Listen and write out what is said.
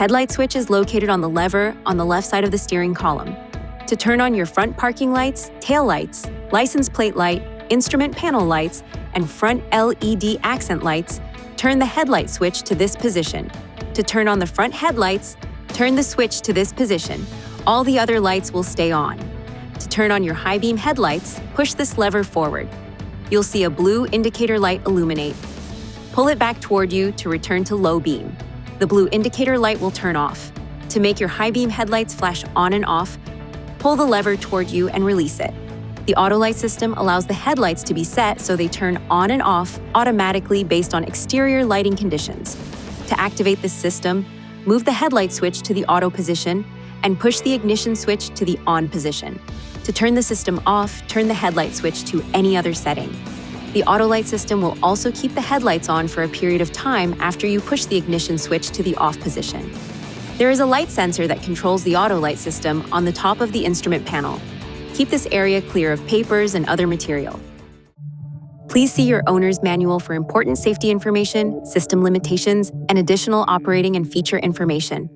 headlight switch is located on the lever on the left side of the steering column. To turn on your front parking lights, tail lights, license plate light, instrument panel lights, and front LED accent lights, turn the headlight switch to this position. To turn on the front headlights, turn the switch to this position. All the other lights will stay on. To turn on your high beam headlights, push this lever forward. You'll see a blue indicator light illuminate. Pull it back toward you to return to low beam. The blue indicator light will turn off. To make your high beam headlights flash on and off, pull the lever toward you and release it. The auto light system allows the headlights to be set so they turn on and off automatically based on exterior lighting conditions. To activate this system, move the headlight switch to the auto position and push the ignition switch to the on position. To turn the system off, turn the headlight switch to any other setting. The auto light system will also keep the headlights on for a period of time after you push the ignition switch to the off position. There is a light sensor that controls the auto light system on the top of the instrument panel. Keep this area clear of papers and other material. Please see your owner's manual for important safety information, system limitations, and additional operating and feature information.